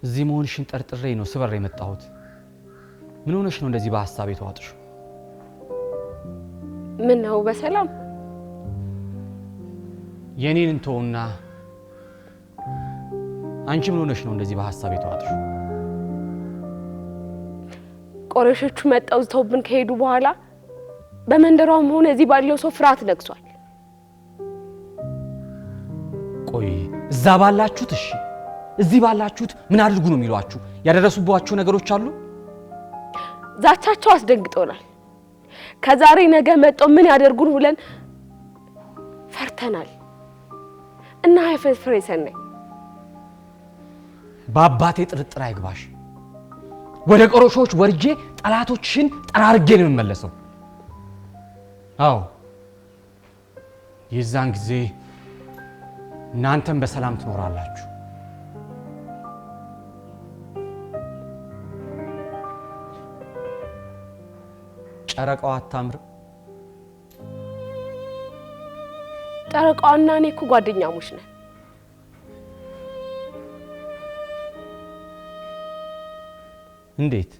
እዚህ መሆንሽን ጠርጥሬ ነው ስበር የመጣሁት። ምን ሆነሽ ነው እንደዚህ በሐሳብ የተዋጥሽ? ምን ነው በሰላም? የኔን እንተውና አንቺ ምን ሆነሽ ነው እንደዚህ በሐሳብ የተዋጥሽ? ቆረሾቹ መጣው ዝተውብን ከሄዱ በኋላ በመንደሯም ሆነ እዚህ ባለው ሰው ፍርሃት ነግሷል። ቆይ እዛ ባላችሁት እሺ፣ እዚህ ባላችሁት ምን አድርጉ ነው የሚሏችሁ? ያደረሱባችሁ ነገሮች አሉ? ዛቻቸው አስደንግጦናል። ከዛሬ ነገ መጣው ምን ያደርጉን ብለን ፈርተናል። እና አይፈፍሬ ሰነይ በአባቴ ጥርጥር አይግባሽ። ወደ ቆሮሾች ወርጄ ጠላቶችሽን ጠራርጌ ነው የምመለሰው። አዎ የዛን ጊዜ እናንተም በሰላም ትኖራላችሁ። ጨረቃው አታምር? ጨረቃውና እኔ እኮ ጓደኛሞች ነን። እንዴት?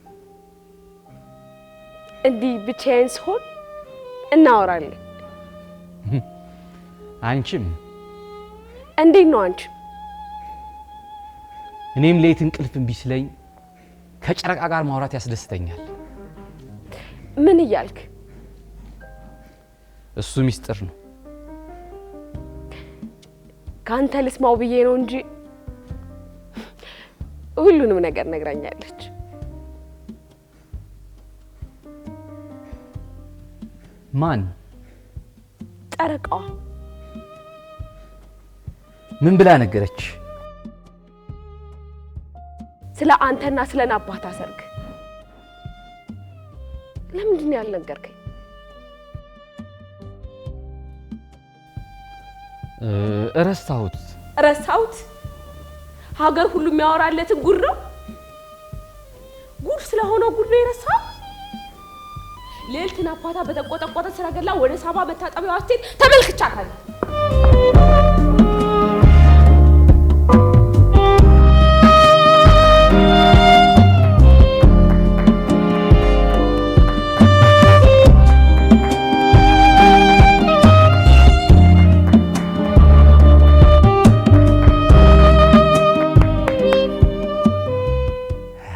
እንዲህ ብቻዬን ስሆን እናወራለን። አንቺም እንዴት ነው አንቺ? እኔም ሌት እንቅልፍ እምቢ ሲለኝ ከጨረቃ ጋር ማውራት ያስደስተኛል። ምን እያልክ? እሱ ሚስጥር ነው። ካንተ ልስማው ብዬ ነው እንጂ ሁሉንም ነገር ነግራኛለች። ማን? ጨረቃዋ። ምን ብላ ነገረች? ስለ አንተና ስለ አባታ ሰርግ። ለምንድን ነው ያልነገርከኝ? ረሳሁት። ሀገር ሁሉ የሚያወራለትን ጉድ ነው። ጉድ ስለሆነ ጉድ ነው የረሳው። ሌልትና አባታ በተቆጠቆጠ ሰረገላ ወደ ሳባ መታጠቢያዋ ስትሄድ ተመልክቻታለሁ።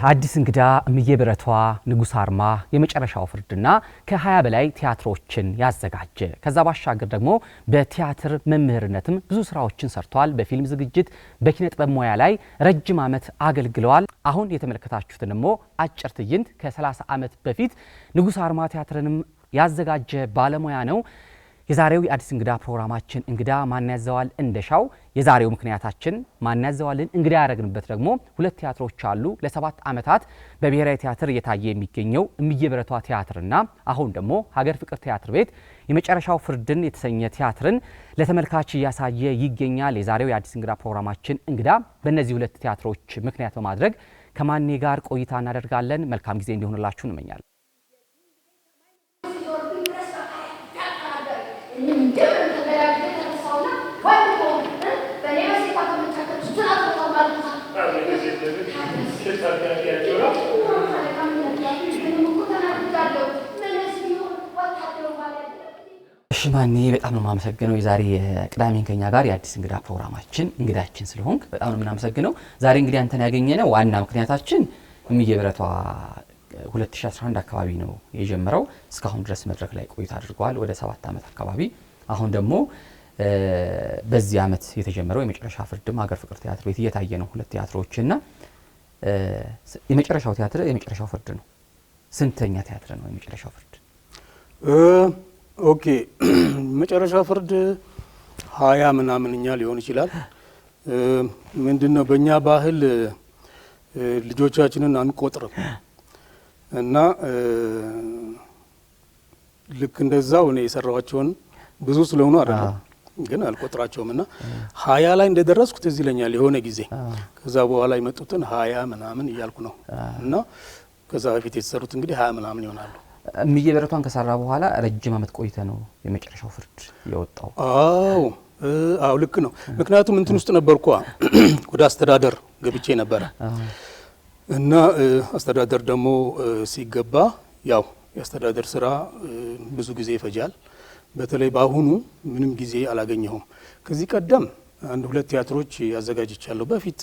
አዲስ እንግዳ እምዬ ብረቷ ንጉስ አርማ የመጨረሻው ፍርድና ከ20 በላይ ቲያትሮችን ያዘጋጀ ከዛ ባሻገር ደግሞ በቲያትር መምህርነትም ብዙ ስራዎችን ሰርቷል። በፊልም ዝግጅት በኪነ ጥበብ ሙያ ላይ ረጅም ዓመት አገልግለዋል። አሁን የተመለከታችሁት ደግሞ አጭር ትዕይንት ከ30 ዓመት በፊት ንጉስ አርማ ቲያትርንም ያዘጋጀ ባለሙያ ነው። የዛሬው የአዲስ እንግዳ ፕሮግራማችን እንግዳ ማን ያዘዋል እንደሻው። የዛሬው ምክንያታችን ማን ያዘዋልን እንግዳ ያደረግንበት ደግሞ ሁለት ቲያትሮች አሉ። ለ7 ዓመታት በብሔራዊ ቲያትር እየታየ የሚገኘው እምዬ ብረቷ ቲያትርና አሁን ደግሞ ሀገር ፍቅር ቲያትር ቤት የመጨረሻው ፍርድን የተሰኘ ቲያትርን ለተመልካች እያሳየ ይገኛል። የዛሬው የአዲስ እንግዳ ፕሮግራማችን እንግዳ በእነዚህ ሁለት ቲያትሮች ምክንያት በማድረግ ከማኔ ጋር ቆይታ እናደርጋለን። መልካም ጊዜ እንዲሆንላችሁ እንመኛለን። ማኔ በጣም ነው የማመሰግነው። የዛሬ ቅዳሜን ከኛ ጋር የአዲስ እንግዳ ፕሮግራማችን እንግዳችን ስለሆንክ በጣም ነው የምናመሰግነው። ዛሬ እንግዲህ አንተን ያገኘነው ዋና ምክንያታችን እምዬ ብረቷ 2011 አካባቢ ነው የጀመረው። እስካሁን ድረስ መድረክ ላይ ቆይታ አድርጓል ወደ 7 ዓመት አካባቢ። አሁን ደግሞ በዚህ ዓመት የተጀመረው የመጨረሻ ፍርድም ሀገር ፍቅር ቲያትር ቤት እየታየ ነው ሁለት ቲያትሮችና የመጨረሻው ቲያትር የመጨረሻው ፍርድ ነው። ስንተኛ ቲያትር ነው የመጨረሻው ፍርድ? ኦኬ መጨረሻው ፍርድ 20 ምናምንኛ ሊሆን ይችላል። ምንድነው በእኛ ባህል ልጆቻችንን አንቆጥርም እና ልክ እንደዛው እኔ የሰራዋቸውን ብዙ ስለሆኑ አይደለም ግን አልቆጥራቸውምና 20 ላይ እንደደረስኩ ትዝ ይለኛል የሆነ ጊዜ። ከዛ በኋላ የመጡትን 20 ምናምን እያልኩ ነው እና ከዛ በፊት የተሰሩት እንግዲህ 20 ምናምን ይሆናሉ። እምዬ ብረቷን ከሰራ በኋላ ረጅም ዓመት ቆይተ ነው የመጨረሻው ፍርድ የወጣው። አዎ ልክ ነው። ምክንያቱም እንትን ውስጥ ነበርኩ ወደ አስተዳደር ገብቼ ነበረ እና አስተዳደር ደግሞ ሲገባ ያው የአስተዳደር ስራ ብዙ ጊዜ ይፈጃል። በተለይ በአሁኑ ምንም ጊዜ አላገኘሁም። ከዚህ ቀደም አንድ ሁለት ቲያትሮች ያዘጋጅቻለሁ። በፊት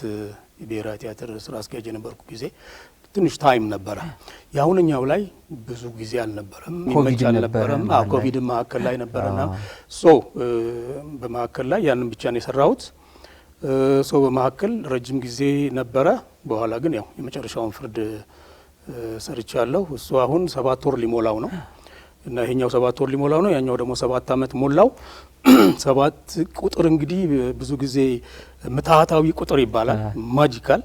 የብሔራዊ ቲያትር ስራ አስኪያጅ የነበርኩ ጊዜ ትንሽ ታይም ነበረ። የአሁንኛው ላይ ብዙ ጊዜ አልነበረም፣ ይመች አልነበረም። ኮቪድ መካከል ላይ ነበረና በመካከል ላይ ያንን ብቻ ነው የሰራሁት። በመካከል ረጅም ጊዜ ነበረ። በኋላ ግን ያው የመጨረሻውን ፍርድ ሰርቻለሁ። እሱ አሁን 7 ወር ሊሞላው ነው እና ይሄኛው 7 ወር ሊሞላው ነው፣ ያኛው ደግሞ 7 ዓመት ሞላው። 7 ቁጥር እንግዲህ ብዙ ጊዜ ምትሃታዊ ቁጥር ይባላል፣ ማጂካል።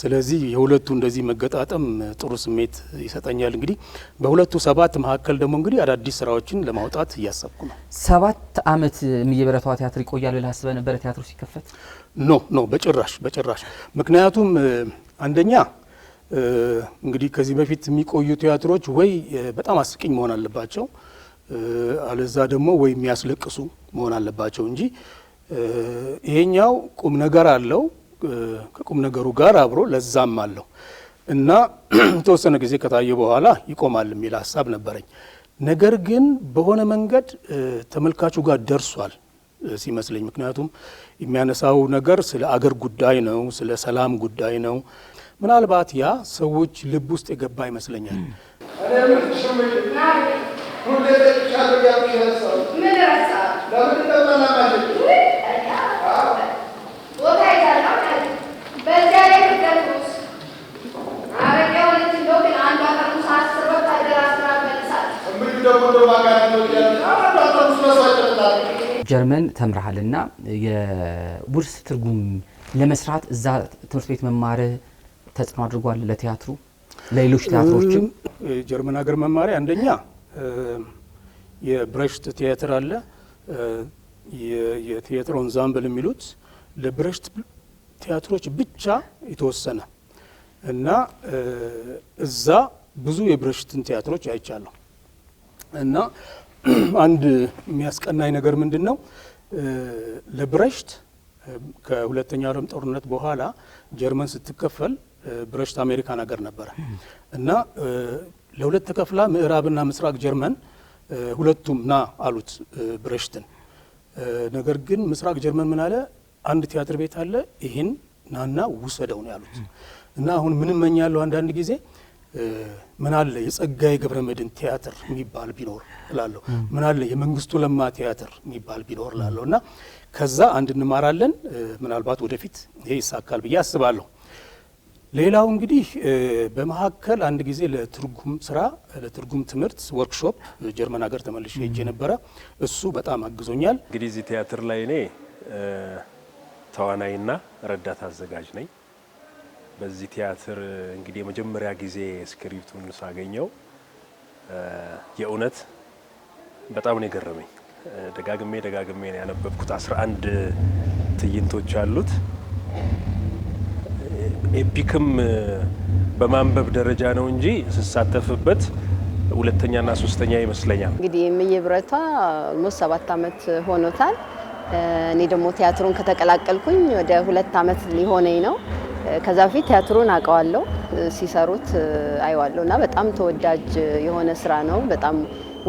ስለዚህ የሁለቱ እንደዚህ መገጣጠም ጥሩ ስሜት ይሰጠኛል። እንግዲህ በሁለቱ 7 መካከል ደግሞ እንግዲህ አዳዲስ ስራዎችን ለማውጣት እያሰብኩ ነው። 7 ዓመት የሚየበረቷ ቲያትር ይቆያል ብለህ አስበህ ነበር ቲያትሩ ሲከፈት? ኖ በጭራሽ። ምክንያቱም አንደኛ እንግዲህ ከዚህ በፊት የሚቆዩ ቲያትሮች ወይ በጣም አስቂኝ መሆን አለባቸው፣ አለዛ ደግሞ ወይ የሚያስለቅሱ መሆን አለባቸው እንጂ ይሄኛው ቁም ነገር አለው። ከቁም ነገሩ ጋር አብሮ ለዛም አለው እና የተወሰነ ጊዜ ከታየ በኋላ ይቆማል የሚል ሀሳብ ነበረኝ። ነገር ግን በሆነ መንገድ ተመልካቹ ጋር ደርሷል ሲመስለኝ። ምክንያቱም የሚያነሳው ነገር ስለ አገር ጉዳይ ነው፣ ስለ ሰላም ጉዳይ ነው። ምናልባት ያ ሰዎች ልብ ውስጥ የገባ ይመስለኛል። ጀርመን ተምረሃልና የውርስ ትርጉም ለመስራት እዛ ትምህርት ቤት መማርህ ተጽዕኖ አድርጓል ለቲያትሩ ለሌሎች ቲያትሮችም? ጀርመን ሀገር መማሪያ አንደኛ የብሬሽት ቲያትር አለ፣ የቲያትር ኦንዛምብል የሚሉት ለብሬሽት ቲያትሮች ብቻ የተወሰነ እና እዛ ብዙ የብሬሽትን ቲያትሮች አይቻለሁ እና አንድ የሚያስቀናኝ ነገር ምንድን ነው? ለብሬሽት ከሁለተኛው ዓለም ጦርነት በኋላ ጀርመን ስትከፈል ብሬሽት አሜሪካን ሀገር ነበረ እና ለሁለት ተከፍላ ምዕራብና ምስራቅ ጀርመን ሁለቱም ና አሉት ብሬሽትን። ነገር ግን ምስራቅ ጀርመን ምን አለ? አንድ ቲያትር ቤት አለ፣ ይህን ናና ውሰደው ነው ያሉት። እና አሁን ምን እመኛለሁ አንዳንድ ጊዜ ምን አለ የጸጋዬ ገብረመድህን ቲያትር የሚባል ቢኖር እላለሁ። ምን አለ የመንግስቱ ለማ ቲያትር የሚባል ቢኖር እላለሁ። እና ከዛ አንድ እንማራለን። ምናልባት ወደፊት ይሄ ይሳካል ብዬ አስባለሁ። ሌላው እንግዲህ በመሀከል አንድ ጊዜ ለትርጉም ስራ ለትርጉም ትምህርት ወርክሾፕ ጀርመን ሀገር ተመልሼ ሄጄ ነበረ። እሱ በጣም አግዞኛል። እንግዲህ እዚህ ቲያትር ላይ እኔ ተዋናይና ረዳት አዘጋጅ ነኝ። በዚህ ቲያትር እንግዲህ የመጀመሪያ ጊዜ ስክሪፕቱን ሳገኘው የእውነት በጣም ነው የገረመኝ። ደጋግሜ ነው ያነበብኩት። 11 ትዕይንቶች አሉት። ኤፒክም በማንበብ ደረጃ ነው እንጂ ስሳተፍበት ሁለተኛና ሶስተኛ ይመስለኛል። እንግዲህ የብረቷ ሞስ 7 ዓመት ሆኖታል። እኔ ደግሞ ቲያትሩን ከተቀላቀልኩኝ ወደ 2 ዓመት ሊሆነኝ ነው። ከዛ በፊት ቲያትሩን አውቀዋለሁ፣ ሲሰሩት አይዋለሁ እና በጣም ተወዳጅ የሆነ ስራ ነው። በጣም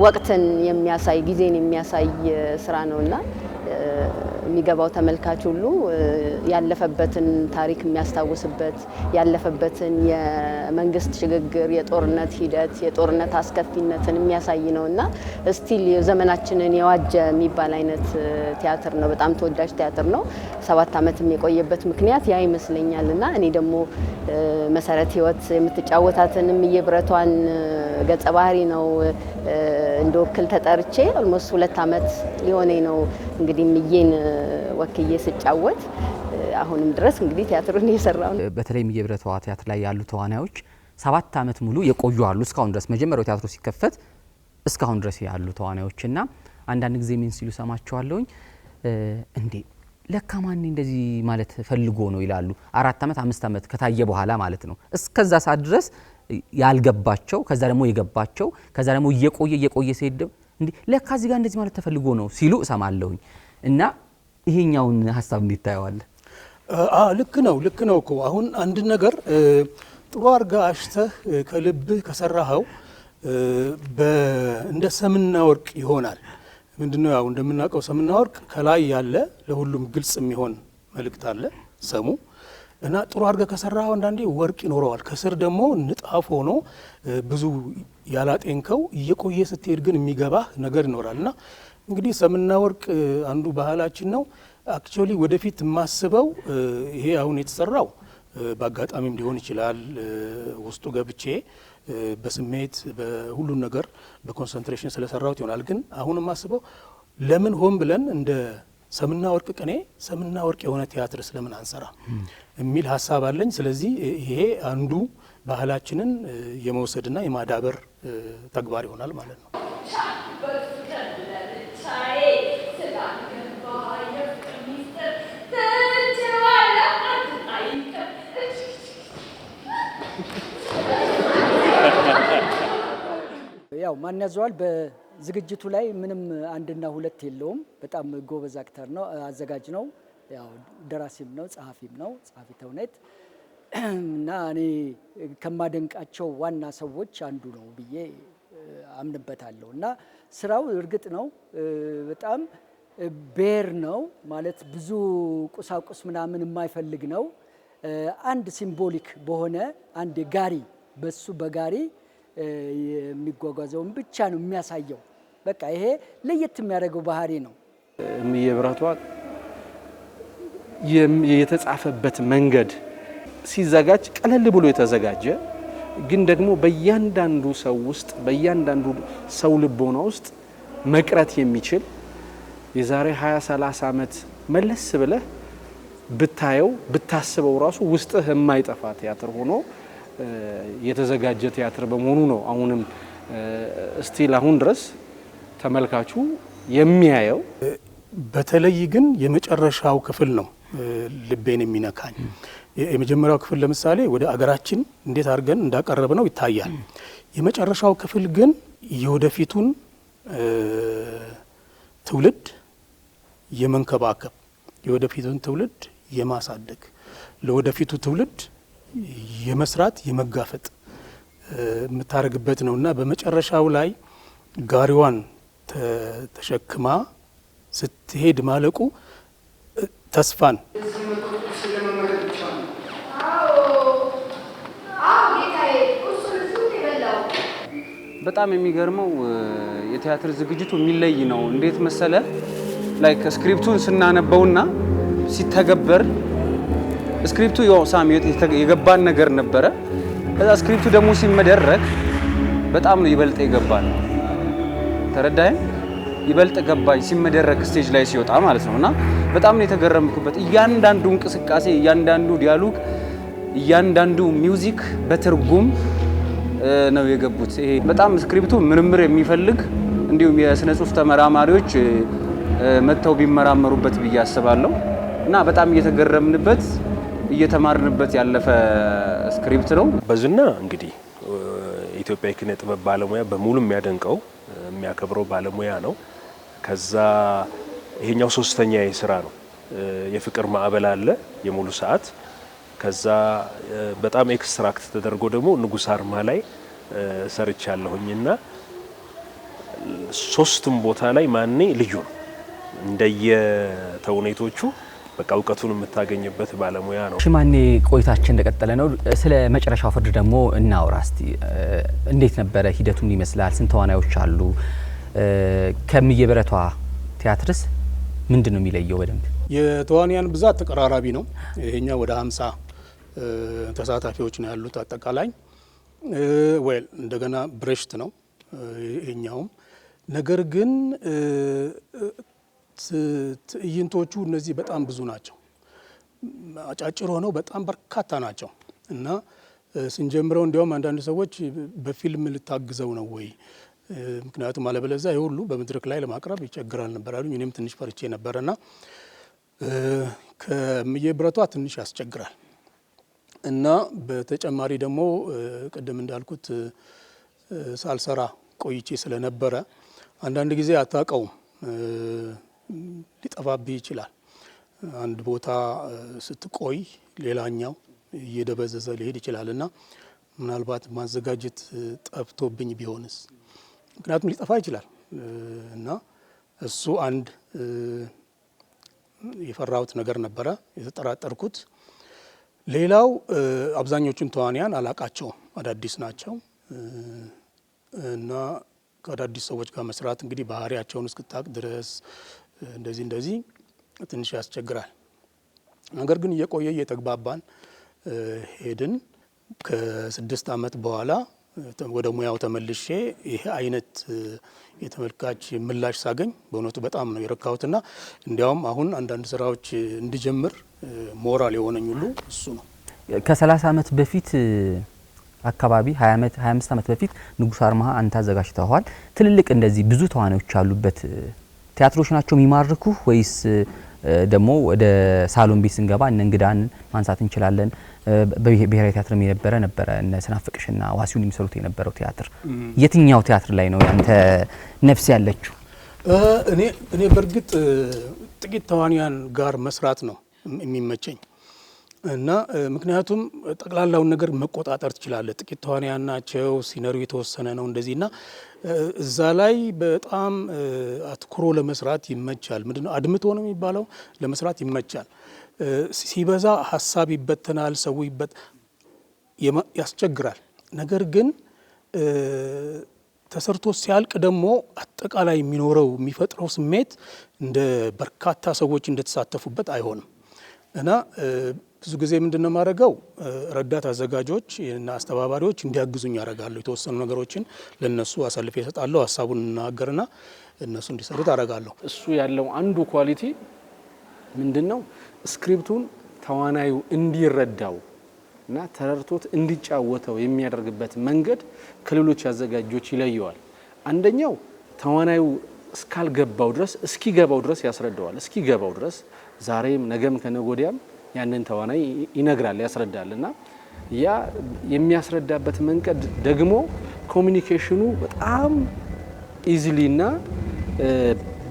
ወቅትን የሚያሳይ ጊዜን የሚያሳይ ስራ ነውና የሚገባው ተመልካች ሁሉ ያለፈበትን ታሪክ የሚያስታውስበት ያለፈበትን የመንግስት ሽግግር፣ የጦርነት ሂደት፣ የጦርነት አስከፊነትን የሚያሳይ ነውና ስቲል ዘመናችንን የዋጀ የሚባል አይነት ቲያትር ነው። በጣም ተወዳጅ ቲያትር ነው። 7 ዓመትም የቆየበት ምክንያት ያ ይመስለኛልና እኔ ደግሞ መሰረት ህይወት የምትጫወታትንም የብረቷን ገጸ ባህሪ ነው እንደወክል ተጠርቼ ኦልሞስት 2 ዓመት ሊሆነኝ ነው እንግዲህ ምዬን ወክዬ ስጫወት አሁንም ድረስ እንግዲህ ቲያትሩን እየሰራው ነው። በተለይ የብረቷ ቲያትር ላይ ያሉ ተዋናዮች 7 ዓመት ሙሉ የቆዩ አሉ። እስካሁን ድረስ መጀመሪያው ቲያትሩ ሲከፈት እስካሁን ድረስ ያሉ ተዋናዮችና አንዳንድ ጊዜ ምን ሲሉ ሰማቸዋለሁኝ እንዴ ለካ ማን እንደዚህ ማለት ፈልጎ ነው ይላሉ። 4 ዓመት 5 ዓመት ከታየ በኋላ ማለት ነው። እስከዛ ሰዓት ድረስ ያልገባቸው ከዛ ደግሞ የገባቸው ከዛ ደግሞ እየቆየ ሲሄድ እንዴ ለካ እዚህ ጋር እንደዚህ ማለት ተፈልጎ ነው ሲሉ እሰማለሁኝ። እና ይሄኛውን ሀሳብ እንዴት ታየዋለህ? ልክ ነው እኮ አሁን አንድ ነገር ጥሩ አርጋ አሽተህ ከልብህ ከሰራኸው እንደ ሰምና ወርቅ ይሆናል። ምንድነው ያው እንደምናውቀው ሰምና ወርቅ ከላይ ያለ ለሁሉም ግልጽ የሚሆን መልእክት አለ ሰሙ እና ጥሩ አርጋ ከሰራኸው አንዳንዴ ወርቅ ይኖረዋል። ከስር ደግሞ ንጣፍ ሆኖ ብዙ ያላጤንከው እየቆየ ስትሄድ ግን የሚገባህ ነገር ይኖራል። እና እንግዲህ ሰምና ወርቅ አንዱ ባህላችን ነው። አክቹአሊ ወደፊት የማስበው ይሄ አሁን የተሰራው በአጋጣሚም ሊሆን ይችላል ውስጡ ገብቼ በስሜት በሁሉን ነገር በኮንሰንትሬሽን ስለሰራሁት ይሆናል። ግን አሁን የማስበው ለምን ሆን ብለን እንደ ሰምና ወርቅ ቅኔ ሰምና ወርቅ የሆነ ቲያትር ስለምን አንሰራ የሚል ሀሳብ አለኝ። ስለዚህ ይሄ አንዱ ባህላችንን የመውሰድና የማዳበር ተግባር ይሆናል ማለት ነው። ያው ማን ያዘዋል በዝግጅቱ ላይ ምንም አንድና ሁለት የለውም። በጣም ጎበዝ አክተር ነው፣ አዘጋጅ ነው፣ ያው ደራሲም ነው፣ ጸሐፊም ነው፣ ጸሐፊ ተውኔት እና እኔ ከማደንቃቸው ዋና ሰዎች አንዱ ነው ብዬ አምንበታለሁ። እና ስራው እርግጥ ነው በጣም ቤር ነው ማለት ብዙ ቁሳቁስ ምናምን የማይፈልግ ነው። አንድ ሲምቦሊክ በሆነ አንድ ጋሪ በሱ በጋሪ የሚጓጓዘውን ብቻ ነው የሚያሳየው። በቃ ይሄ ለየት የሚያደርገው ባህሪ ነው። እምዬ ብረቷ የተጻፈበት መንገድ ሲዘጋጅ ቀለል ብሎ የተዘጋጀ ግን ደግሞ በእያንዳንዱ ሰው ውስጥ በእያንዳንዱ ሰው ልቦና ውስጥ መቅረት የሚችል የዛሬ 20-30 ዓመት መለስ ብለህ ብታየው ብታስበው ራሱ ውስጥህ የማይጠፋ ቲያትር ሆኖ የተዘጋጀ ቲያትር በመሆኑ ነው አሁንም ስቲል አሁን ድረስ ተመልካቹ የሚያየው። በተለይ ግን የመጨረሻው ክፍል ነው ልቤን የሚነካኝ። የመጀመሪያው ክፍል ለምሳሌ ወደ አገራችን እንዴት አድርገን እንዳቀረብ ነው ይታያል። የመጨረሻው ክፍል ግን የወደፊቱን ትውልድ የመንከባከብ የወደፊቱን ትውልድ የማሳደግ ለወደፊቱ ትውልድ የመስራት የመጋፈጥ የምታረግበት ነውና በመጨረሻው ላይ ጋሪዋን ተሸክማ ስትሄድ ማለቁ ተስፋን በጣም የሚገርመው የቲያትር ዝግጅቱ የሚለይ ነው። እንዴት መሰለ ላይክ ስክሪፕቱን ስናነበውና ሲተገበር ስክሪፕቱ ያው ሳም የገባን ነገር ነበረ። ከዛ ስክሪፕቱ ደግሞ ሲመደረክ በጣም ነው ይበልጥ ይገባል። ተረዳኸኝ? ይበልጥ ገባኝ ሲመደረክ ስቴጅ ላይ ሲወጣ ማለት ነውና በጣም ነው የተገረምኩበት። እያንዳንዱ እንቅስቃሴ፣ እያንዳንዱ ዲያሎግ፣ እያንዳንዱ ሚውዚክ በትርጉም ነው የገቡት። ይሄ በጣም ስክሪፕቱ ምርምር የሚፈልግ እንዲሁም የስነ ጽሁፍ ተመራማሪዎች መጥተው ቢመራመሩበት ብዬ አስባለሁ እና በጣም እየተገረምንበት እየተማርንበት ያለፈ ስክሪፕት ነው። በዝና እንግዲህ የኢትዮጵያ ኪነ ጥበብ ባለሙያ በሙሉ የሚያደንቀው የሚያከብረው ባለሙያ ነው። ከዛ ይሄኛው ሶስተኛ ስራ ነው። የፍቅር ማዕበል አለ የሙሉ ሰዓት። ከዛ በጣም ኤክስትራክት ተደርጎ ደግሞ ንጉስ አርማ ላይ ሰርቻለሁኝና ሶስቱም ቦታ ላይ ማኔ ልዩ ነው እንደየተውኔቶቹ በቃ እውቀቱን የምታገኝበት ባለሙያ ነው። ሽማኔ ቆይታችን እንደቀጠለ ነው። ስለ መጨረሻው ፍርድ ደግሞ እናውራ እስቲ። እንዴት ነበረ ሂደቱ? ምን ይመስላል? ስንት ተዋናዮች አሉ? ከእምዬ ብረቷ ቲያትርስ ምንድነው የሚለየው? በደንብ የተዋንያን ብዛት ተቀራራቢ ነው። ይሄኛው ወደ 50 ተሳታፊዎች ነው ያሉት አጠቃላይ። ወል እንደገና ብሬሽት ነው ይሄኛውም። ነገር ግን ትዕይንቶቹ እነዚህ በጣም ብዙ ናቸው። አጫጭር ሆነው በጣም በርካታ ናቸው እና ስንጀምረው እንዲያውም አንዳንድ ሰዎች በፊልም ልታግዘው ነው ወይ? ምክንያቱም አለበለዚያ ይሄ ሁሉ በመድረክ ላይ ለማቅረብ ይቸግራል ነበር አሉኝ። እኔም ትንሽ ፈርቼ ነበርና ከእምዬ ብረቷ ትንሽ ያስቸግራል እና በተጨማሪ ደግሞ ቅድም እንዳልኩት ሳልሰራ ቆይቼ ስለነበረ አንዳንድ ጊዜ አታውቀውም ሊጠፋብህ ይችላል አንድ ቦታ ስትቆይ ሌላኛው እየደበዘዘ ሊሄድ ይችላል እና ምናልባት ማዘጋጀት ጠፍቶብኝ ቢሆንስ? ምክንያቱም ሊጠፋ ይችላል እና እሱ አንድ የፈራሁት ነገር ነበረ፣ የተጠራጠርኩት። ሌላው አብዛኞቹን ተዋንያን አላቃቸውም፣ አዳዲስ ናቸው እና ከአዳዲስ ሰዎች ጋር መስራት እንግዲህ ባህሪያቸውን እስክታቅ ድረስ እንደዚህ ትንሽ ያስቸግራል። ነገር ግን እየቆየ እየተግባባን ሄድን። ከ6 ዓመት በኋላ ወደ ሙያው ተመልሼ ይሄ አይነት የተመልካች ምላሽ ሳገኝ በእውነቱ በጣም ነው የረካሁትና እንዲያውም አሁን አንዳንድ ስራዎች እንድጀምር ሞራል የሆነኝ ሁሉ እሱ ነው። ከ30 ዓመት በፊት አካባቢ 25 ዓመት በፊት ንጉስ አርማሃ አንተ አዘጋጅተዋል። ትልልቅ እንደዚህ ብዙ ተዋናዮች ያሉበት ቲያትሮች ናቸው የሚማርኩ ወይስ ደግሞ ወደ ሳሎን ቤት ስንገባ እነ እንግዳን ማንሳት እንችላለን? በብሔራዊ ቲያትር ነበረ እነ ስናፍቅሽና ዋሲውን የሚሰሩት የነበረው ቲያትር የትኛው ቲያትር ላይ ነው ያንተ ነፍስ ያለችው? እኔ በእርግጥ ጥቂት ተዋንያን ጋር መስራት ነው የሚመቸኝ እና ምክንያቱም ጠቅላላውን ነገር መቆጣጠር ትችላለህ። ጥቂት ተዋንያን ናቸው፣ ሲነሪው የተወሰነ ነው እንደዚህና እዛ ላይ በጣም አትኩሮ ለመስራት ይመቻል። ምንድነው አድምቶ ነው የሚባለው፣ ለመስራት ይመቻል። ሲበዛ ሀሳብ ይበተናል፣ ሰው ያስቸግራል። ነገር ግን ተሰርቶ ሲያልቅ ደግሞ አጠቃላይ የሚፈጥረው ስሜት እንደ በርካታ ሰዎች እንደተሳተፉበት አይሆንም እና ብዙ ጊዜ ምንድነው ማድረገው ረዳት አዘጋጆች እና አስተባባሪዎች እንዲያግዙኝ ያደርጋለሁ። የተወሰኑ ነገሮችን ለነሱ አሳልፌ እሰጣለሁ። ሀሳቡን እናገርና እነሱ እንዲሰሩት አደርጋለሁ። እሱ ያለው አንዱ ኳሊቲ ምንድነው ስክሪፕቱን ተዋናዩ እንዲረዳው እና ተረድቶት እንዲጫወተው የሚያደርግበት መንገድ ከሌሎች አዘጋጆች ይለየዋል። አንደኛው ተዋናዩ እስካልገባው ድረስ እስኪገባው ድረስ ያስረዳዋል። እስኪገባው ድረስ ዛሬም ነገም ከነጎዲያም ያንን ተዋናይ ይነግራል፣ ያስረዳልና ያ የሚያስረዳበት መንገድ ደግሞ ኮሚኒኬሽኑ በጣም ኢዚሊና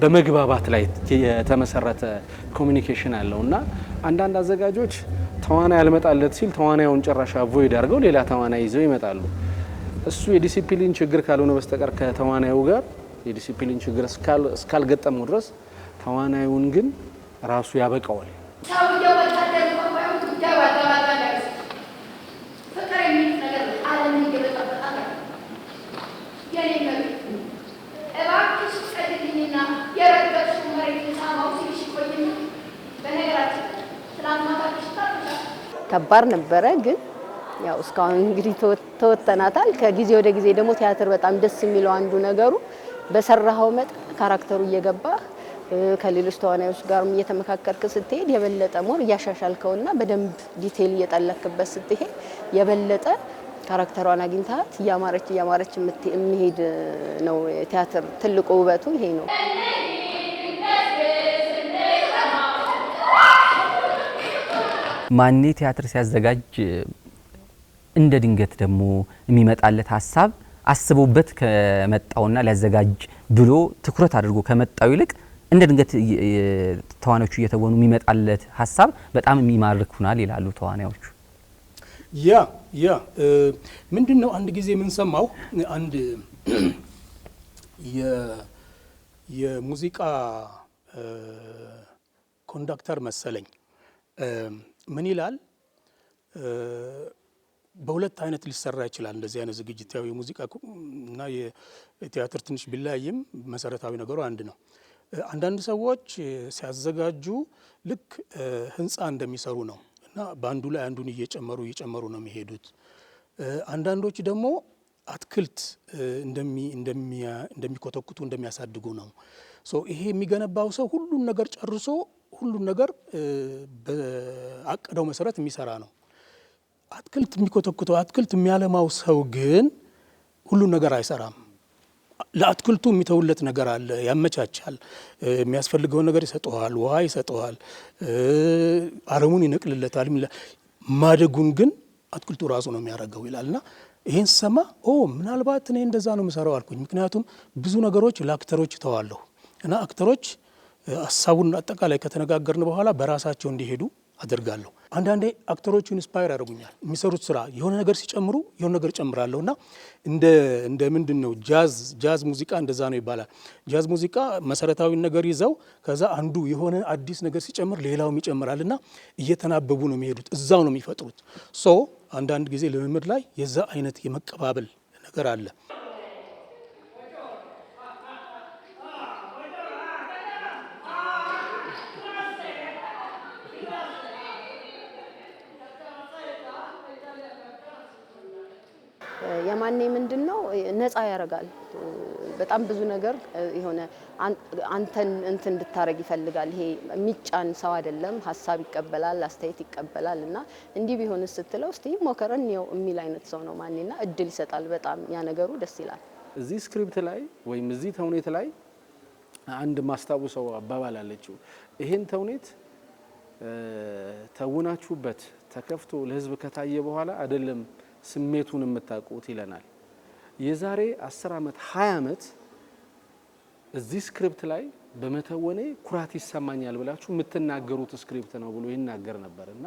በመግባባት ላይ የተመሰረተ ኮሚኒኬሽን አለውና አንዳንድ አዘጋጆች ተዋናይ ያልመጣለት ሲል ተዋናዩን ጭራሽ አቮይድ አድርገው ሌላ ተዋናይ ይዘው ይመጣሉ። እሱ የዲሲፕሊን ችግር ካልሆነ በስተቀር ከተዋናዩ ጋር የዲሲፕሊን ችግር እስካልገጠመው ድረስ ተዋናዩን ግን ራሱ ያበቃዋል። ከባድ ነበረ ግን ያው እስካሁን እንግዲህ ተወተናታል። ከጊዜ ወደ ጊዜ ደግሞ ቲያትር በጣም ደስ የሚለው አንዱ ነገሩ በሰራኸው መጠን ካራክተሩ እየገባ ከሌሎች ተዋናዮች ጋርም እየተመካከርክ ስትሄድ የበለጠ ሞር እያሻሻልከውና በደንብ ዲቴል እየጠለክበት ስትሄድ የበለጠ ካራክተሯን አግኝታት እያማረች የሚሄድ ነው። ቲያትር ትልቁ ውበቱ ይሄ ነው። ማኔ ቲያትር ሲያዘጋጅ እንደ ድንገት ደግሞ የሚመጣለት ሀሳብ አስቦበት ከመጣውና ሊያዘጋጅ ብሎ ትኩረት አድርጎ ከመጣው ይልቅ እንደ ድንገት ተዋናዮቹ እየተወኑ የሚመጣለት ሀሳብ በጣም የሚማርኩናል ይላሉ ተዋናዮቹ። ያ ምንድነው አንድ ጊዜ ምን ሰማው፣ አንድ የሙዚቃ ኮንዳክተር መሰለኝ ምን ይላል፣ በሁለት አይነት ሊሰራ ይችላል እንደዚህ አይነት ዝግጅት። ያው የሙዚቃ እና የቲያትር ትንሽ ቢለያይም መሰረታዊ ነገሩ አንድ ነው። አንዳንድ ሰዎች ሲያዘጋጁ ልክ ህንፃ እንደሚሰሩ ነው እና በአንዱ ላይ አንዱን እየጨመሩ ነው የሚሄዱት። አንዳንዶች ደግሞ አትክልት እንደሚኮተኩቱ እንደሚያሳድጉ ነው። ይሄ የሚገነባው ሰው ሁሉን ነገር ጨርሶ ሁሉን ነገር በአቀደው መሰረት የሚሰራ ነው። አትክልት የሚኮተኩተው አትክልት የሚያለማው ሰው ግን ሁሉን ነገር አይሰራም። ለአትክልቱ የሚተውለት ነገር አለ፣ ያመቻቻል፣ የሚያስፈልገውን ነገር ይሰጠዋል፣ ውሃ ይሰጠዋል፣ አረሙን ይነቅልለታል። ማደጉን ግን አትክልቱ ራሱ ነው የሚያደርገው ይላልና ይሄን ሰማ ምናልባት እኔ እንደዛ ነው የምሰራው አልኩኝ። ምክንያቱም ብዙ ነገሮች ለአክተሮች ተዋለሁ እና አክተሮች ሀሳቡን አጠቃላይ ከተነጋገርን በኋላ በራሳቸው እንዲሄዱ አደርጋለሁ። አንዳንዴ አክተሮቹ ኢንስፓየር ያደርጉኛል። የሚሰሩት ስራ የሆነ ነገር ሲጨምሩ የሆነ ነገር ጨምራለሁ እና እንደ ምንድን ነው ጃዝ ሙዚቃ እንደዛ ነው ይባላል። ጃዝ ሙዚቃ መሰረታዊ ነገር ይዘው ከዛ አንዱ የሆነ አዲስ ነገር ሲጨምር ሌላውም ይጨምራል እና እየተናበቡ ነው የሚሄዱት፣ እዛው ነው የሚፈጥሩት። ሶ አንዳንድ ጊዜ ልምምድ ላይ የዛ አይነት የመቀባበል ነገር አለ። የማኔ ምንድነው ነፃ ያረጋል። በጣም ብዙ ነገር የሆነ አንተን እንድታረግ ይፈልጋል። ይሄ የሚጫን ሰው አይደለም። ሀሳብ ይቀበላል፣ አስተያየት ይቀበላል እና እንዲህ ቢሆን ስትለው እስቲ ሞከረን ነው የሚል አይነት ሰው ነው ማኔና እድል ይሰጣል። በጣም ያ ነገሩ ደስ ይላል። እዚህ ስክሪፕት ላይ ወይም እዚህ ተውኔት ላይ አንድ ማስታወሰው አባባል አለችው። ይሄን ተውኔት ተውናችሁበት ተከፍቶ ለህዝብ ከታየ በኋላ አይደለም ስሜቱን የምታውቁት ይለናል። የዛሬ 10 ዓመት 20 ዓመት እዚህ ስክሪፕት ላይ በመተወኔ ኩራት ይሰማኛል ብላችሁ የምትናገሩት ስክሪፕት ነው ብሎ ይናገር ነበር እና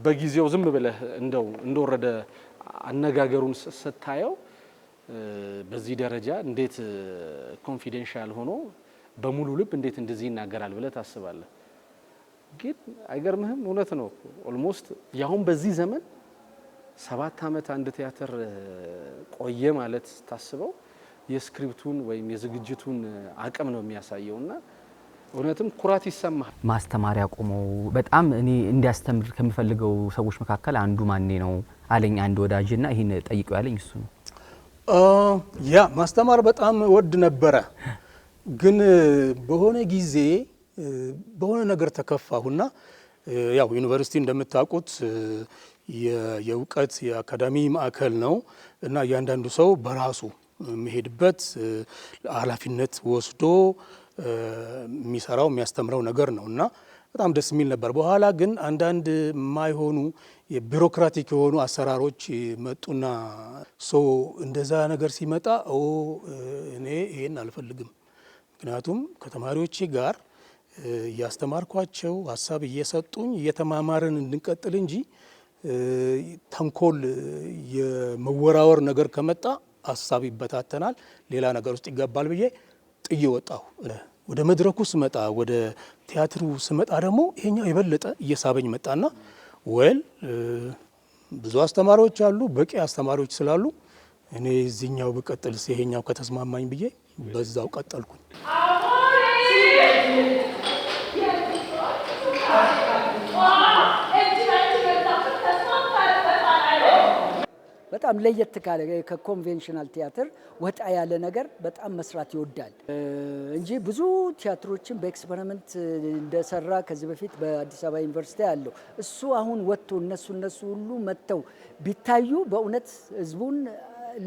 በጊዜው ዝም ብለህ እንደወረደ አነጋገሩን ስታየው በዚህ ደረጃ እንዴት ኮንፊደንሻል ሆኖ በሙሉ ልብ እንዴት እንደዚህ ይናገራል ብለህ ታስባለህ። ግን አይገርምህም? እውነት ነው። ኦልሞስት ያሁን በዚህ ዘመን 7 ዓመት አንድ ቲያትር ቆየ ማለት ታስበው የስክሪፕቱን ወይም የዝግጅቱን አቅም ነው የሚያሳየውና እውነትም ኩራት ይሰማል። ማስተማሪያ ቆመው በጣም እኔ እንዲያስተምር ከምፈልገው ሰዎች መካከል አንዱ ማኔ ነው አለኝ አንድ ወዳጅና ይሄን ጠይቀው ያለኝ እሱ ነው። ያ ማስተማር በጣም ወድ ነበረ። ግን በሆነ ጊዜ በሆነ ነገር ተከፋሁና ያው ዩኒቨርሲቲ እንደምታውቁት የእውቀት የአካዳሚ ማዕከል ነው እና እያንዳንዱ ሰው በራሱ የሚሄድበት ኃላፊነት ወስዶ የሚሰራው የሚያስተምረው ነገር ነው እና በጣም ደስ የሚል ነበር። በኋላ ግን አንዳንድ የማይሆኑ የቢሮክራቲክ የሆኑ አሰራሮች መጡና እንደዛ ነገር ሲመጣ እኔ ይሄን አልፈልግም። ምክንያቱም ከተማሪዎቼ ጋር እያስተማርኳቸው ሀሳብ እየሰጡኝ እየተማማርን እንድንቀጥል እንጂ ተንኮል የመወራወር ነገር ከመጣ ሀሳብ ይበታተናል፣ ሌላ ነገር ውስጥ ይገባል ብዬ ጥዬ ወጣሁ። ወደ መድረኩ ስመጣ ወደ ቲያትሩ ስመጣ ደግሞ ይሄኛው የበለጠ እየሳበኝ መጣና ብዙ አስተማሪዎች አሉ፣ በቂ አስተማሪዎች ስላሉ እኔ እዚህኛው ብቀጥልስ ይሄኛው ከተስማማኝ ብዬ በዛው ቀጠልኩኝ። በጣም ለየት ካለ ከኮንቬንሽናል ቲያትር ወጣ ያለ ነገር በጣም መስራት ይወዳል እንጂ ብዙ ቲያትሮችን በኤክስፐሪመንት እንደሰራ ከዚህ በፊት በአዲስ አበባ ዩኒቨርሲቲ ያለው እሱ አሁን ወጥቶ እነሱ ሁሉ መጥተው ቢታዩ በእውነት ህዝቡን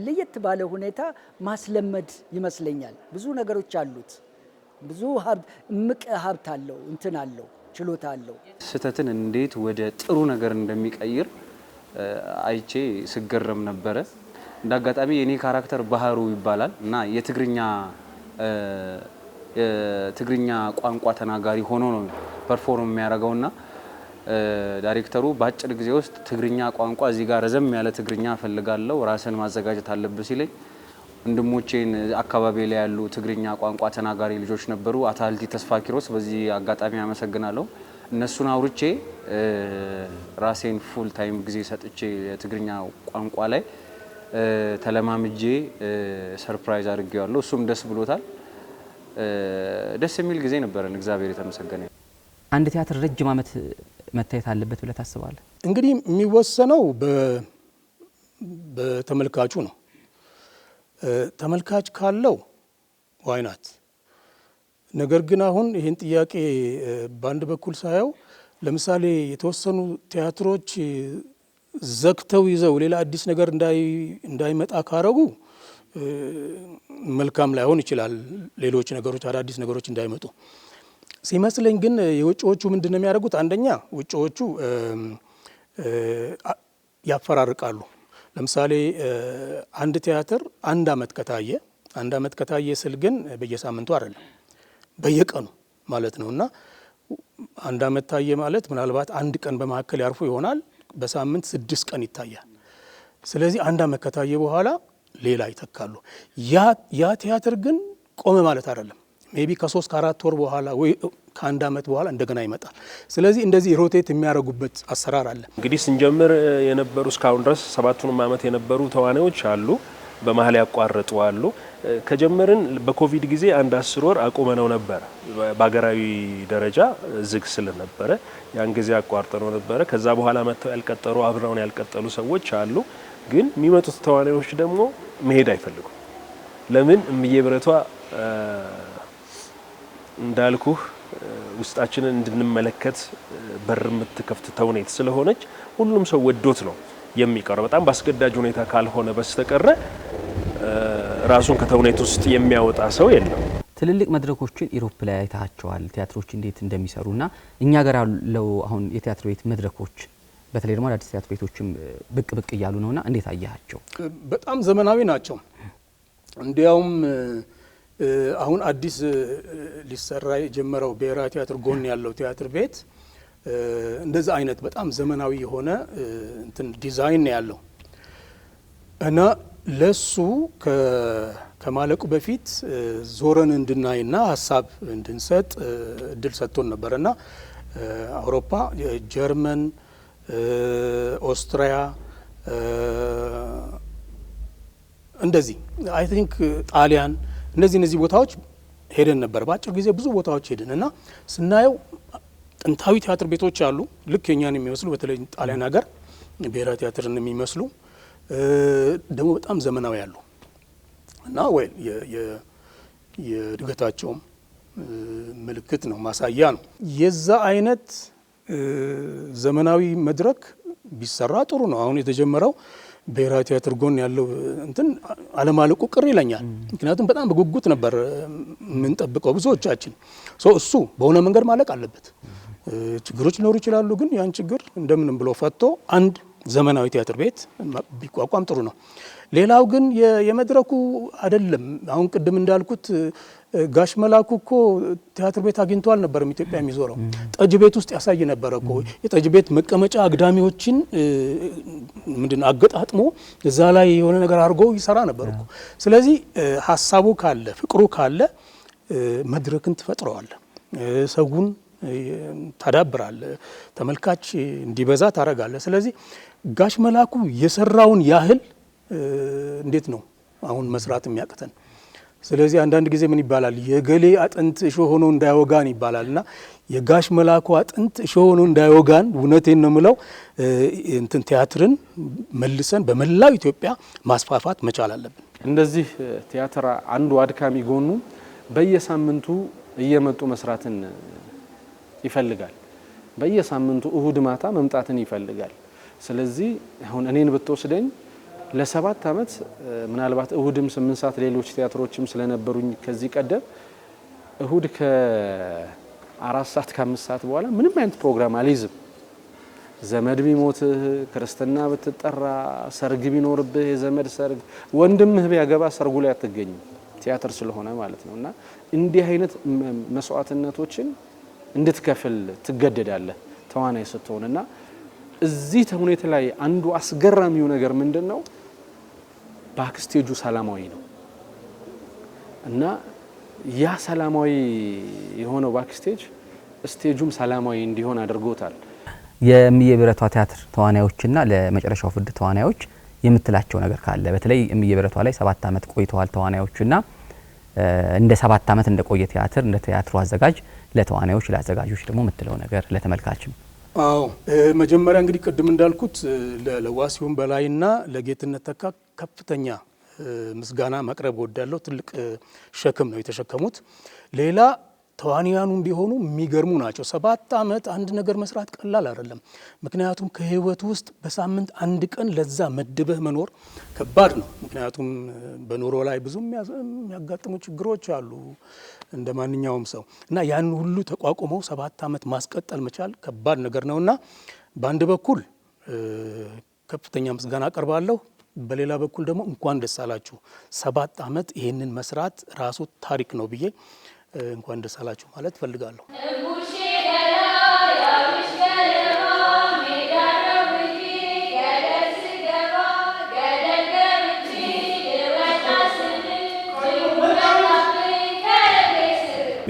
ለየት ባለ ሁኔታ ማስለመድ ይመስለኛል። ብዙ ነገሮች አሉት። ብዙ እምቅ ሀብት አለው፣ እንትን አለው፣ ችሎታ አለው። ስህተትን እንዴት ወደ ጥሩ ነገር እንደሚቀይር አይቼ ስገረም ነበረ። እንደ አጋጣሚ የኔ ካራክተር ባህሩ ይባላል እና የትግርኛ ቋንቋ ተናጋሪ ሆኖ ነው ፐርፎርም የሚያደርገውና ዳይሬክተሩ በአጭር ጊዜ ውስጥ ትግርኛ ቋንቋ እዚህ ጋር ረዘም ያለ ትግርኛ እፈልጋለሁ ራስን ማዘጋጀት አለብህ ሲለኝ ወንድሞቼን አካባቢ ላይ ያሉ ትግርኛ ቋንቋ ተናጋሪ ልጆች ነበሩ። አታልቲ ተስፋ ኪሮስ በዚህ አጋጣሚ አመሰግናለሁ። እነሱን አውርቼ ራሴን ፉል ታይም ጊዜ ሰጥቼ የትግርኛ ቋንቋ ላይ ተለማምጄ ሰርፕራይዝ አድርጌዋለሁ። እሱም ደስ ብሎታል። ደስ የሚል ጊዜ ነበረን። እግዚአብሔር የተመሰገነ። አንድ ቲያትር ረጅም ዓመት መታየት አለበት ብለህ ታስባለህ? እንግዲህ የሚወሰነው በተመልካቹ ነው። ተመልካች ካለው ዋይናት። ነገር ግን አሁን ይህን ጥያቄ በአንድ በኩል ሳየው ለምሳሌ የተወሰኑ ቲያትሮች ዘግተው ይዘው ሌላ አዲስ ነገር እንዳይመጣ ካረጉ መልካም ላይሆን ይችላል። ሌሎች ነገሮች አዳዲስ ነገሮች እንዳይመጡ ሲመስለኝ ግን የውጭዎቹ ምንድን ነው የሚያደርጉት? አንደኛ ውጭዎቹ ያፈራርቃሉ። ለምሳሌ አንድ ቲያትር 1 ዓመት ከታየ 1 ዓመት ከታየ ስል ግን በየሳምንቱ አይደለም በየቀኑ ማለት ነውና 1 ዓመት ታየ ማለት ምናልባት 1 ቀን በመካከል ያርፉ ይሆናል። በሳምንት 6 ቀን ይታያል። ስለዚህ 1 ዓመት ከታየ በኋላ ሌላ ይተካሉ። ያ ቲያትር ግን ቆመ ማለት አይደለም። ሜቢ ከ3 ከ4 ወር በኋላ ወይ ከ1 ዓመት በኋላ እንደገና ይመጣል። ስለዚህ እንደዚህ ሮቴት የሚያደርጉበት አሰራር አለ። እንግዲህ ስንጀምር የነበሩ እስካሁን ድረስ 7ቱንም ዓመት የነበሩ ተዋናዮች አሉ፣ በመሀል ያቋረጡ አሉ። ከጀመርን በኮቪድ ጊዜ 1-10 ወር አቁመነው ነበር። በሀገራዊ ደረጃ ዝግ ስለነበረ ያን ጊዜ አቋርጠነው ነበረ። ከዛ በኋላ መጥተው ያልቀጠሉ አብረውን ያልቀጠሉ ሰዎች አሉ። ግን የሚመጡት ተዋናዮች ደግሞ መሄድ አይፈልጉም። ለምን? እምዬ ብረቷ እንዳልኩህ ውስጣችንን እንድንመለከት በር የምትከፍት ተውኔት ስለሆነች ሁሉም ሰው ወዶት ነው የሚቀረው። በጣም በአስገዳጅ ሁኔታ ካልሆነ በስተቀረ ራሱን ከተውኔት ውስጥ የሚያወጣ ሰው የለም። ትልልቅ መድረኮችን ኢሮፕ ላይ አይታቸዋል፣ ቲያትሮች እንዴት እንደሚሰሩና እኛ ጋር ያለው አሁን የቲያትር ቤት መድረኮች በተለይ ደግሞ አዳዲስ ቲያትር ቤቶችም ብቅ ብቅ እያሉ ነውና እንዴት አያቸው? በጣም ዘመናዊ ናቸው። እንዲያውም አሁን አዲስ ሊሰራ የጀመረው ብሔራዊ ቲያትር ጎን ያለው ቲያትር ቤት እንደዛ አይነት በጣም ዘመናዊ የሆነ እንትን ዲዛይን ያለው እና ለሱ ከማለቁ በፊት ዞረን እንድናይና ሀሳብ እንድንሰጥ እድል ሰጥቶን ነበርና አውሮፓ፣ ጀርመን፣ ኦስትሪያ እንደዚህ አይ ቲንክ ጣሊያን እነዚህ ቦታዎች ሄደን ነበር። በአጭር ጊዜ ብዙ ቦታዎች ሄደን እና ስናየው ጥንታዊ ቲያትር ቤቶች አሉ፣ ልክ የኛን የሚመስሉ በተለይ ጣሊያን ሀገር ብሔራዊ ቲያትርን የሚመስሉ ደግሞ በጣም ዘመናዊ ያሉ እና ወይ የእድገታቸውም ምልክት ነው፣ ማሳያ ነው። የዛ አይነት ዘመናዊ መድረክ ቢሰራ ጥሩ ነው። አሁን የተጀመረው ብሔራዊ ቲያትር ጎን ያለው እንትን አለማለቁ ቅር ይለኛል። ምክንያቱም በጣም በጉጉት ነበር የምንጠብቀው ብዙዎቻችን። እሱ በሆነ መንገድ ማለቅ አለበት። ችግሮች ሊኖሩ ይችላሉ፣ ግን ያን ችግር እንደምንም ብሎ ፈቶ አንድ ዘመናዊ ቲያትር ቤት ቢቋቋም ጥሩ ነው። ሌላው ግን የመድረኩ አይደለም። አሁን ቅድም እንዳልኩት ጋሽ መላኩ እኮ ቲያትር ቤት አግኝቶ አልነበረም ኢትዮጵያ የሚዞረው፣ ጠጅ ቤት ውስጥ ያሳይ ነበረ እኮ። የጠጅ ቤት መቀመጫ አግዳሚዎችን ምንድነው አገጣጥሞ እዛ ላይ የሆነ ነገር አድርጎ ይሰራ ነበር እኮ። ስለዚህ ሀሳቡ ካለ ፍቅሩ ካለ መድረክን ትፈጥረዋለ፣ ሰውን ታዳብራለ፣ ተመልካች እንዲበዛ ታረጋለ። ስለዚህ ጋሽ መላኩ የሰራውን ያህል እንዴት ነው አሁን መስራት የሚያቅተን? ስለዚህ አንዳንድ ጊዜ ምን ይባላል፣ የገሌ አጥንት እሾህ ሆኖ እንዳይወጋን ይባላልና የጋሽ መላኩ አጥንት እሾህ ሆኖ እንዳይወጋን፣ እውነቴን ነው የምለው፣ እንትን ቲያትርን መልሰን በመላው ኢትዮጵያ ማስፋፋት መቻል አለብን። እንደዚህ ቲያትር አንዱ አድካሚ ጎኑ በየሳምንቱ እየመጡ መስራትን ይፈልጋል። በየሳምንቱ እሁድ ማታ መምጣትን ይፈልጋል። ስለዚህ አሁን እኔን ብትወስደኝ ለ7 ዓመት ምናልባት እሁድም 8 ሰዓት ሌሎች ቲያትሮችም ስለነበሩኝ ከዚህ ቀደም እሁድ ከ4 ሰዓት ከ5 ሰዓት በኋላ ምንም አይነት ፕሮግራም አልይዝም። ዘመድ ቢሞትህ፣ ክርስትና ብትጠራ፣ ሰርግ ቢኖርብህ፣ የዘመድ ሰርግ፣ ወንድምህ ቢያገባ ሰርጉ ላይ አትገኝም፣ ቲያትር ስለሆነ ማለት ነው። እና እንዲህ አይነት መስዋዕትነቶችን እንድትከፍል ትገደዳለህ ተዋናይ ስትሆንና እዚህ ተውኔት ላይ አንዱ አስገራሚው ነገር ምንድነው? ባክስቴጁ ሰላማዊ ነው እና ያ ሰላማዊ የሆነው ባክስቴጅ ስቴጁም ሰላማዊ እንዲሆን አድርጎታል። የእምዬ ብረቷ ቲያትር ተዋናዮችና ለመጨረሻው ፍርድ ተዋናዮች የምትላቸው ነገር ካለ? በተለይ እምዬ ብረቷ ላይ 7 ዓመት ቆይተዋል ተዋናዮችና እንደ 7 ዓመት እንደቆየ ቲያትር እንደ ቲያትሩ አዘጋጅ ለተዋናዮች ለአዘጋጆች ደግሞ የምትለው ነገር ለተመልካችም? አዎ መጀመሪያ እንግዲህ ቅድም እንዳልኩት ለዋሲሁን በላይና ለጌትነት ተካ ከፍተኛ ምስጋና ማቅረብ ወዳለው ትልቅ ሸክም ነው የተሸከሙት። ሌላ ተዋንያኑም ቢሆኑ የሚገርሙ ናቸው። 7 ዓመት አንድ ነገር መስራት ቀላል አይደለም። ምክንያቱም ከህይወት ውስጥ በሳምንት 1 ቀን ለዛ መድበህ መኖር ከባድ ነው። ምክንያቱም በኑሮ ላይ ብዙ የሚያጋጥሙ ችግሮች አሉ እንደ ማንኛውም ሰው እና ያን ሁሉ ተቋቁመው 7 ዓመት ማስቀጠል መቻል ከባድ ነገር ነውና በአንድ በኩል ከፍተኛ ምስጋና አቀርባለሁ። በሌላ በኩል ደግሞ እንኳን ደስ አላችሁ 7 ዓመት ይሄንን መስራት ራሱ ታሪክ ነው ብዬ እንኳን ደስ አላችሁ ማለት ፈልጋለሁ።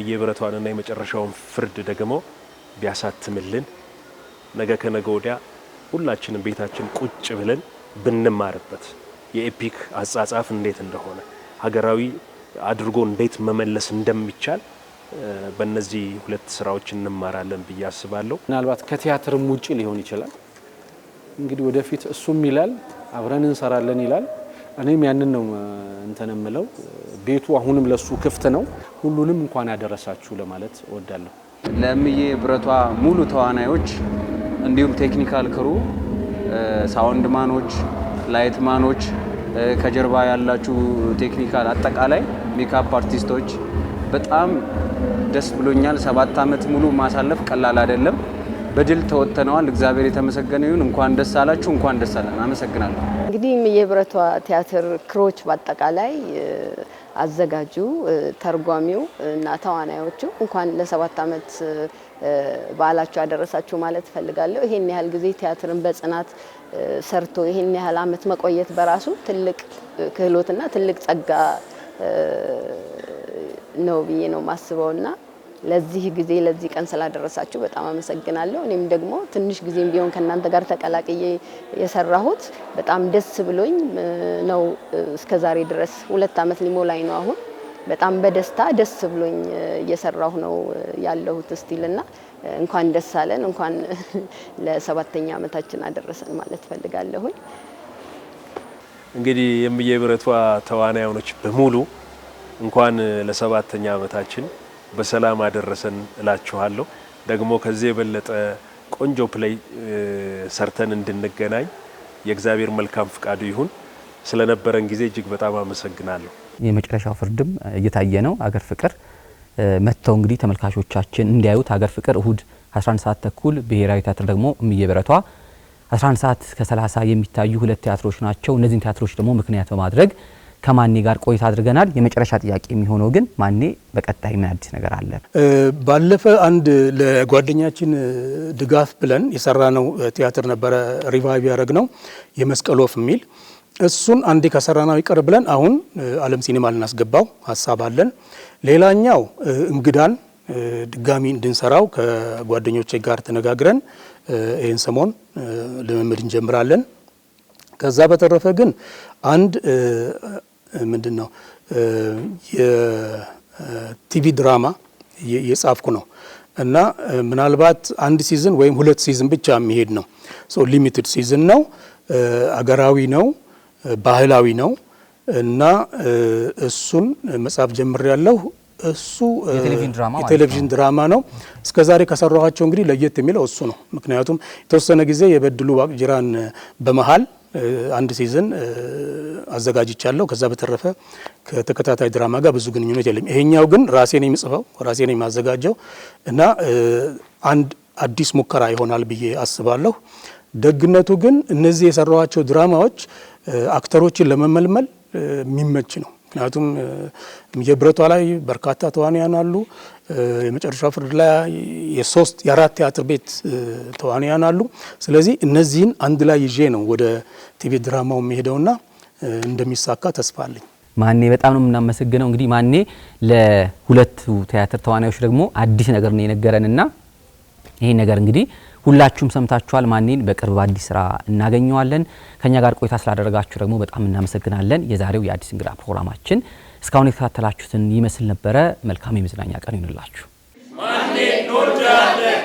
የብረቷንና የመጨረሻውን ፍርድ ደግሞ ቢያሳትምልን ነገ ከነገ ወዲያ ሁላችንም ቤታችን ቁጭ ብለን ብንማርበት የኤፒክ አጻጻፍ እንዴት እንደሆነ ሀገራዊ አድርጎ እንዴት መመለስ እንደሚቻል በእነዚህ 2 ስራዎች እንማራለን ብዬ አስባለሁ። ምናልባት ከቲያትርም ውጪ ሊሆን ይችላል። እንግዲህ ወደፊት እሱም ይላል አብረን እንሰራለን ይላል። እኔም ያንን ነው እንተነምለው። ቤቱ አሁንም ለሱ ክፍት ነው። ሁሉንም እንኳን ያደረሳችሁ ለማለት እወዳለሁ። ለምዬ ብረቷ ሙሉ ተዋናዮች እንዲሁም ቴክኒካል ክሩ፣ ሳውንድማኖች፣ ላይትማኖች፣ ከጀርባ ያላችሁ ቴክኒካል አጠቃላይ ሜካፕ አርቲስቶች በጣም ደስ ብሎኛል። 7 ዓመት ሙሉ ማሳለፍ ቀላል አይደለም። በድል ተወጥተነዋል። እግዚአብሔር የተመሰገነ ይሁን። እንኳን ደስ አላችሁ፣ እንኳን ደስ አለን። አመሰግናለሁ። እንግዲህ የብረቷ ቲያትር ክሮች በአጠቃላይ አዘጋጁ፣ ተርጓሚው እና ተዋናዮቹ እንኳን ለ7 ዓመት በዓላችሁ አደረሳችሁ ማለት ፈልጋለሁ። ይሄን ያህል ጊዜ ቲያትርን በጽናት ሰርቶ ይሄን ያህል ዓመት መቆየት በራሱ ትልቅ ክህሎትና ትልቅ ጸጋ ነው ብዬ ነው ማስበውና ለዚህ ጊዜ ለዚህ ቀን ስላደረሳችሁ በጣም አመሰግናለሁ። እኔም ደግሞ ትንሽ ጊዜም ቢሆን ከናንተ ጋር ተቀላቅዬ የሰራሁት በጣም ደስ ብሎኝ ነው። እስከዛሬ ድረስ 2 ዓመት ሊሞላኝ ነው አሁን። በጣም በደስታ ደስ ብሎኝ እየሰራሁ ነው ያለሁት ስቲልና እንኳን ደስ አለን፣ እንኳን ለ7ኛ ዓመታችን አደረሰን ማለት ፈልጋለሁ። እንግዲህ የምዬ ብረቷ ተዋናዮች በሙሉ እንኳን ለ7ኛ ዓመታችን በሰላም አደረሰን እላችኋለሁ። ደግሞ ከዚህ የበለጠ ቆንጆ ፕሌይ ሰርተን እንድንገናኝ የእግዚአብሔር መልካም ፍቃዱ ይሁን። ስለነበረን ጊዜ እጅግ በጣም አመሰግናለሁ። የመጨረሻው ፍርድም እየታየ ነው። አገር ፍቅር መጥተው እንግዲህ ተመልካቾቻችን እንዲያዩት አገር ፍቅር እሁድ 11 ሰዓት ተኩል፣ ብሔራዊ ቲያትር ደግሞ እምዬ ብረቷ 11 ሰዓት ከ30 የሚታዩ 2 ቲያትሮች ናቸው። እነዚህን ቲያትሮች ደግሞ ምክንያት በማድረግ ከማኔ ጋር ቆይታ አድርገናል። የመጨረሻ ጥያቄ የሚሆነው ግን ማኔ በቀጣይ ምን አዲስ ነገር አለ? ባለፈ አንድ ለጓደኛችን ድጋፍ ብለን የሰራነው ቲያትር ነበረ፣ ሪቫይቭ ያደረግነው የመስቀል ወፍ የሚል እሱን አንዴ ከሰራናው ይቀር ብለን አሁን ዓለም ሲኒማ ልናስገባው ሀሳብ አለን። ሌላኛው እንግዳን ድጋሚ እንድንሰራው ከጓደኞቼ ጋር ተነጋግረን ይህን ሰሞን ልምምድ እንጀምራለን። ከዛ በተረፈ ግን አንድ ምንድነው የቲቪ ድራማ የጻፍኩ ነው እና ምናልባት 1 ሲዝን ወይም 2 ሲዝን ብቻ የሚሄድ ነው። ሶ ሊሚትድ ሲዝን ነው፣ አገራዊ ነው፣ ባህላዊ ነው እና እሱን መጻፍ ጀምሬያለሁ። እሱ የቴሌቪዥን ድራማ ነው። እስከዛሬ ከሰራኋቸው እንግዲህ ለየት የሚለው እሱ ነው። ምክንያቱም የተወሰነ ጊዜ የበድሉ ዋቅጅራን በመሃል 1 ሲዝን አዘጋጅቻለሁ። ከዛ በተረፈ ከተከታታይ ድራማ ጋር ብዙ ግንኙነት የለም። ይሄኛው ግን ራሴ ነኝ የምጽፈው፣ ራሴ ነኝ የማዘጋጀው እና አንድ አዲስ ሙከራ ይሆናል ብዬ አስባለሁ። ደግነቱ ግን እነዚህ የሰራኋቸው ድራማዎች አክተሮችን ለመመልመል የሚመች ነው። ምክንያቱም የብረቷ ላይ በርካታ ተዋንያን አሉ። የመጨረሻው ፍርድ ላይ የ4 ቲያትር ቤት ተዋንያን አሉ። ስለዚህ እነዚህን አንድ ላይ ይዤ ነው ወደ ቲቪ ድራማው የሚሄደውና እንደሚሳካ ተስፋ አለኝ። ማኔ በጣም ነው የምናመሰግነው። እንግዲህ ማኔ ለሁለቱ ቲያትር ተዋናዮች ደግሞ አዲስ ነገር ነው የነገረንና ይሄ ነገር እንግዲህ ሁላችሁም ሰምታችኋል። ማኔን በቅርብ አዲስ ስራ እናገኘዋለን። ከኛ ጋር ቆይታ ስላደረጋችሁ ደግሞ በጣም እናመሰግናለን። የዛሬው የአዲስ እንግዳ ፕሮግራማችን እስካሁን የተከታተላችሁትን ይመስል ነበረ። መልካም የመዝናኛ ቀን ይሁንላችሁ። ማኔ እንወዳለን።